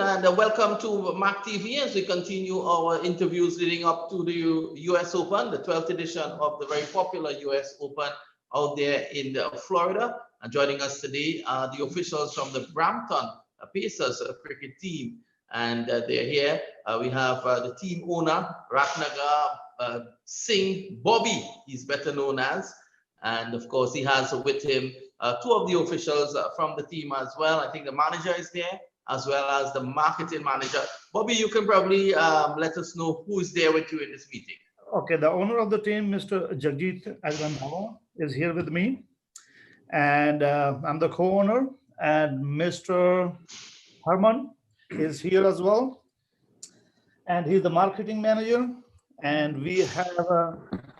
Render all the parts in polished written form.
and welcome to MAQ TV as we continue our interviews leading up to the US Open, the 12th edition of the very popular US Open out there in Florida. And joining us today are the officials from the Brampton Pacers cricket team, and they're here. We have the team owner, Ratnagar Singh Bobby, he's better known as, and of course he has with him two of the officials from the team as well. I think the manager is there, as well as the marketing manager. Bobby, you can probably let us know who is there with you in this meeting. Okay, the owner of the team, Mr. Jagjit Agrawal, is here with me. And I'm the co-owner. And Mr. Herman is here as well. And he's the marketing manager. And we have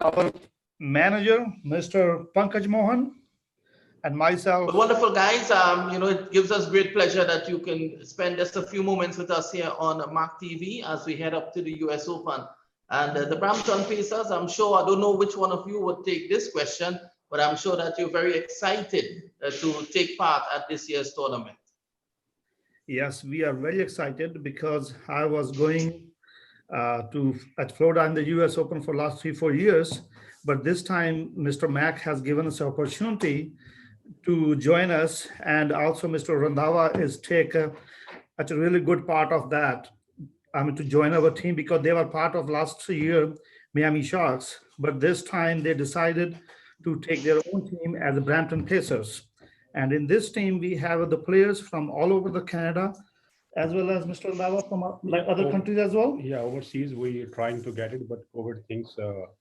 our manager, Mr. Pankaj Mohan, and myself. Wonderful, guys. It gives us great pleasure that you can spend just a few moments with us here on MAQ TV as we head up to the US Open. And the Brampton Pacers, I don't know which one of you would take this question, but I'm sure that you're very excited to take part at this year's tournament. Yes, we are very excited because I was going at Florida in the US Open for the last 3-4 years. But this time, Mr. MAQ has given us an opportunity to join us, and also Mr. Randhawa is take a really good part of that. To join our team because they were part of last year Miami Sharks, but this time they decided to take their own team as the Brampton Pacers. And in this team we have the players from all over the Canada, as well as Mr. Randhawa from other countries as well. Yeah, overseas we are trying to get it, but COVID things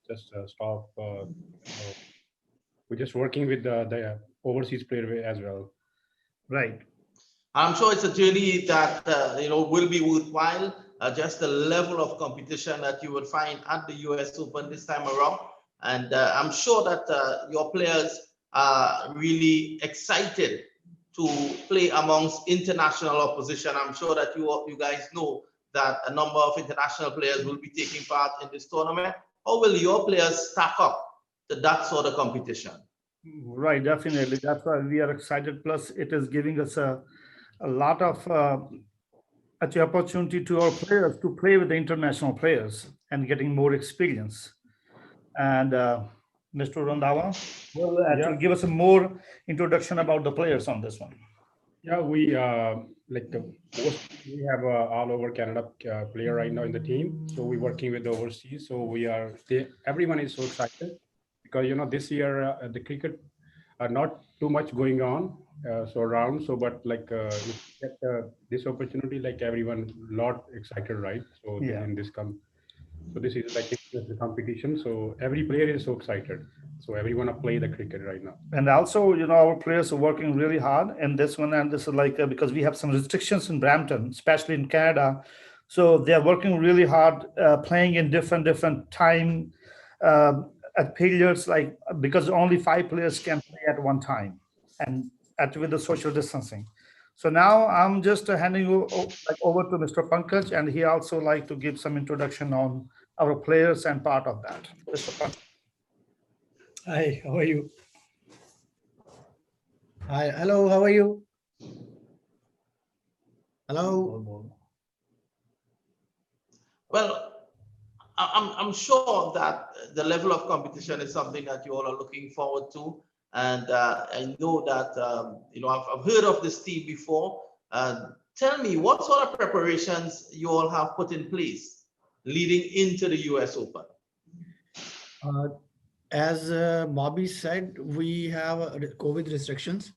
just stop. We're just working with the overseas player as well. Right. I'm sure it's a journey that will be worthwhile. Just the level of competition that you would find at the US Open this time around, and I'm sure that your players are really excited to play amongst international opposition. I'm sure that you guys know that a number of international players will be taking part in this tournament. How will your players stack up to that sort of competition? Right, definitely. That's why we are excited. Plus, it is giving us a lot of opportunity to our players to play with the international players and getting more experience. And Mr. Randhawa will actually give us a more introduction about the players on this one. Yeah, we we have all over Canada player right now in the team. So we're working with the overseas. So everyone is so excited because this year the cricket are not too much going on. But this opportunity, everyone lot excited, right? So yeah. So this is the competition. So every player is so excited. So everyone to play the cricket right now. And also, our players are working really hard in this one. And this is because we have some restrictions in Brampton, especially in Canada. So they are working really hard, playing in different time at periods, because only 5 players can play at one time, and with the social distancing. So now I'm just handing over to Mr. Pankaj, and he also like to give some introduction on our players and part of that. Mr. Pankaj. Hi, how are you? Hi, hello, how are you? Hello. Well, I'm sure that the level of competition is something that you all are looking forward to. And I know that, I've heard of this team before. Tell me, what sort of preparations you all have put in place leading into the US Open? As Bobby said, we have COVID restrictions,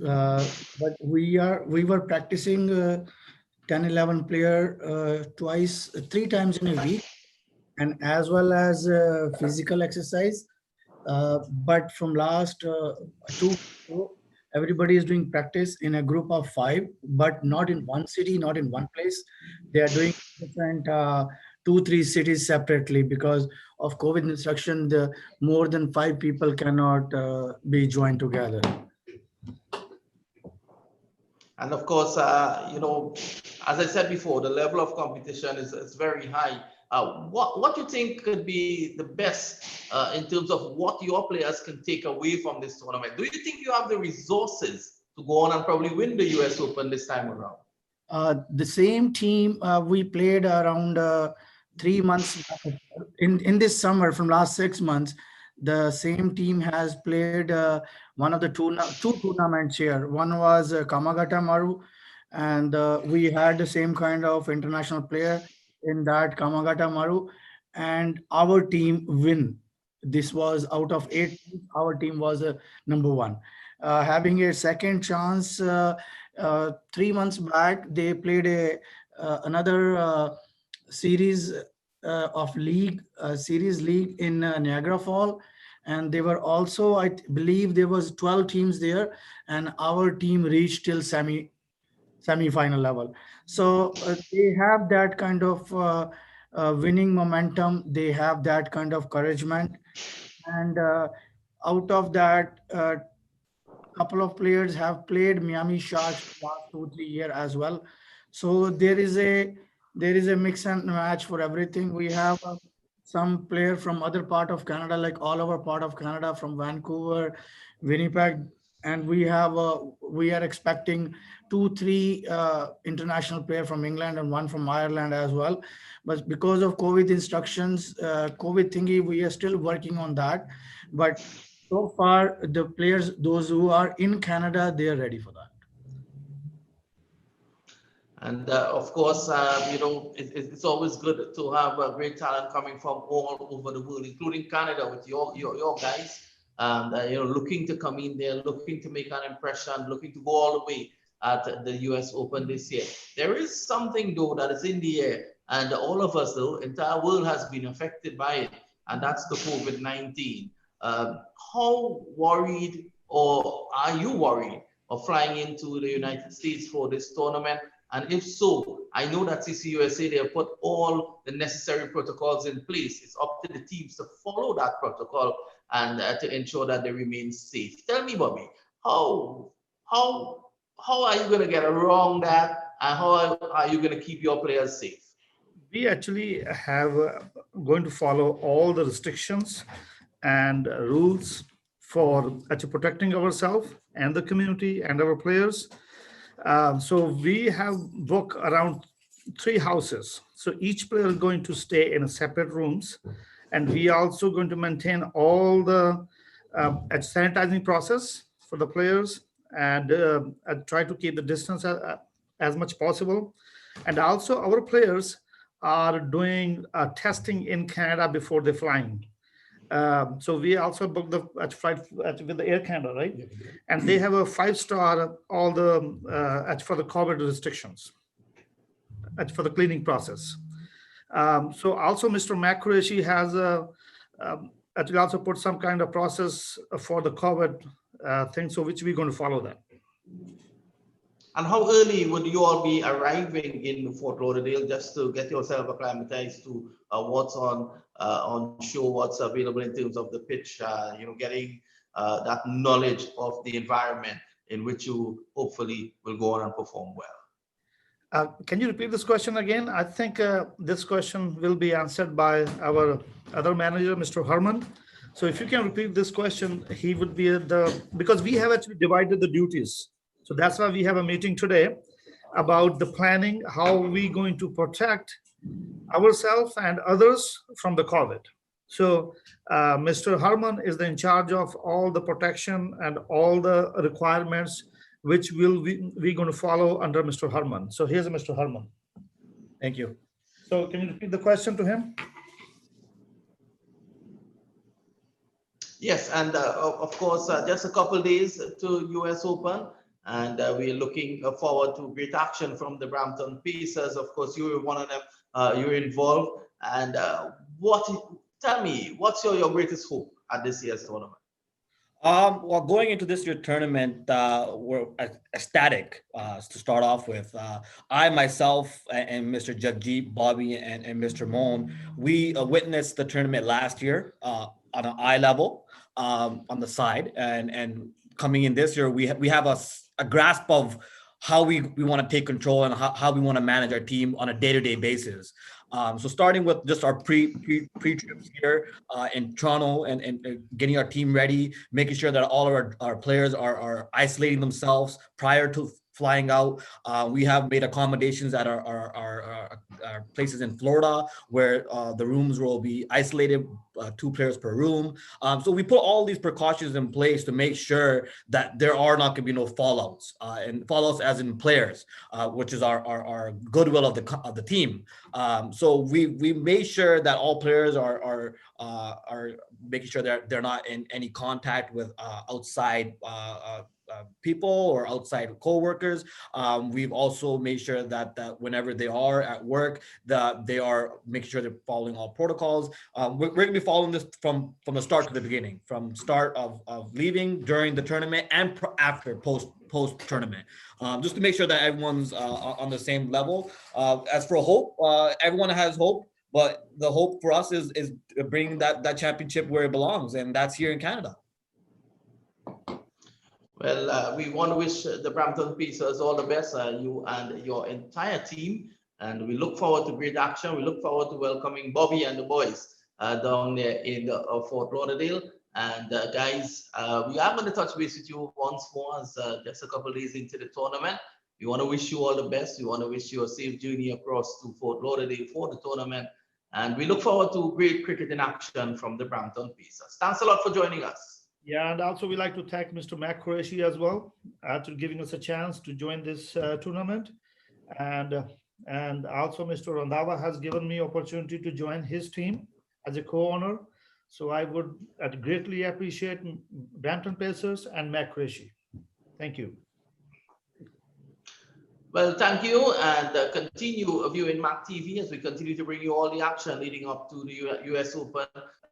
but we were practicing 10-11 player 3 times in a week, and as well as physical exercise. But from last 2 everybody is doing practice in a group of 5, but not in one city, not in one place. They are doing different 2-3 cities separately because of COVID restriction. More than 5 people cannot be joined together. And of course, as I said before, the level of competition is very high. What do you think could be the best in terms of what your players can take away from this tournament? Do you think you have the resources to go on and probably win the US Open this time around? The same team we played around 3 months in this summer. From last 6 months, the same team has played one of the two tournaments here. One was Kamagata Maru, and we had the same kind of international player in that Kamagata Maru, and our team win. This was out of 8 teams, our team was number one. Having a second chance, 3 months back, they played another series of league, series league in Niagara Fall, and they were also, I believe there was 12 teams there, and our team reached till semi-final level. So they have that kind of winning momentum. They have that kind of encouragement, and out of that, couple of players have played Miami Sharks last 2 3 years as well. So there is a mix and match for everything. We have some player from other part of Canada, like all over part of Canada, from Vancouver, Winnipeg, and we are expecting 2 3 international player from England and one from Ireland as well. But because of COVID instructions, COVID thingy, we are still working on that. But so far, the players, those who are in Canada, they are ready for that. And of course, it's always good to have great talent coming from all over the world, including Canada, with your guys, and looking to come in there, looking to make an impression, looking to go all the way at the US Open this year. There is something though that is in the air, and all of us, the entire world has been affected by it, and that's the COVID-19. How worried, or are you worried, of flying into the United States for this tournament? And if so, I know that CCUSA, they have put all the necessary protocols in place. It's up to the teams to follow that protocol and to ensure that they remain safe. Tell me, Bobby, how are you going to get around that, and how are you going to keep your players safe? We actually have going to follow all the restrictions and rules for actually protecting ourselves and the community and our players. So we have booked around 3 houses. So each player is going to stay in a separate rooms, and we are also going to maintain all the sanitizing process for the players, and try to keep the distance as much possible. And also our players are doing testing in Canada before they're flying. So we also booked the flight with the Air Canada, right? And they have a 5-star all the for the COVID restrictions, for the cleaning process. So also Mr. MAQ Qureshi has actually also put some kind of process for the COVID thing, so which we're going to follow that. And how early would you all be arriving in Fort Lauderdale, just to get yourself acclimatized to what's on show, what's available in terms of the pitch, getting that knowledge of the environment in which you hopefully will go on and perform well? Can you repeat this question again? I think this question will be answered by our other manager, Mr. Herman. So if you can repeat this question, he would be because we have actually divided the duties. So that's why we have a meeting today about the planning, how we going to protect ourselves and others from the COVID. So Mr. Herman is in charge of all the protection and all the requirements, which we're going to follow under Mr. Herman. So here's Mr. Herman. Thank you. So can you repeat the question to him? Yes, and of course, just a couple days to US Open. And we're looking forward to great action from the Brampton Pacers. Of course, you were one of them. You're involved. And tell me, what's your greatest hope at this year's tournament? Well, going into this year's tournament, we're ecstatic to start off with. I myself and Mr. Jagjeet, Bobby, and Mr. Mohan, we witnessed the tournament last year on an eye level on the side, and coming in this year, we have a grasp of how we want to take control and how we want to manage our team on a day-to-day basis. So starting with just our pre-trips here in Toronto and getting our team ready, making sure that all of our players are isolating themselves prior to flying out. We have made accommodations at our places in Florida where the rooms will be isolated, 2 players per room. So we put all these precautions in place to make sure that there are not going to be no fallouts, and fallouts as in players, which is our goodwill of the team. So we made sure that all players are making sure that they're not in any contact with outside people or outside co-workers. We've also made sure that whenever they are at work, that they are making sure they're following all protocols. We're going to be following this from the start to the beginning, from start of leaving, during the tournament, and after post tournament, just to make sure that everyone's on the same level. As for hope, everyone has hope. But the hope for us is bringing that championship where it belongs, and that's here in Canada. Well, we want to wish the Brampton Pacers all the best, you and your entire team. And we look forward to great action. We look forward to welcoming Bobby and the boys down there in Fort Lauderdale. And guys, we are going to touch base with you once more as just a couple of days into the tournament. We want to wish you all the best. We want to wish you a safe journey across to Fort Lauderdale for the tournament. And we look forward to great cricket in action from the Brampton Pacers. Thanks a lot for joining us. Yeah, and also we'd like to thank Mr. MAQ Qureshi as well to giving us a chance to join this tournament. And also Mr. Randhawa has given me opportunity to join his team as a co-owner. So I'd greatly appreciate Brampton Pacers and MAQ Qureshi. Thank you. Well, thank you, and continue viewing MAQ TV as we continue to bring you all the action leading up to the US Open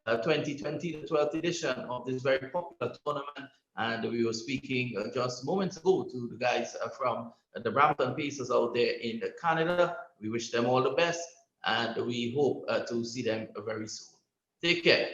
2020, the 12th edition of this very popular tournament. And we were speaking just moments ago to the guys from the Brampton Pacers out there in Canada. We wish them all the best, and we hope to see them very soon. Take care.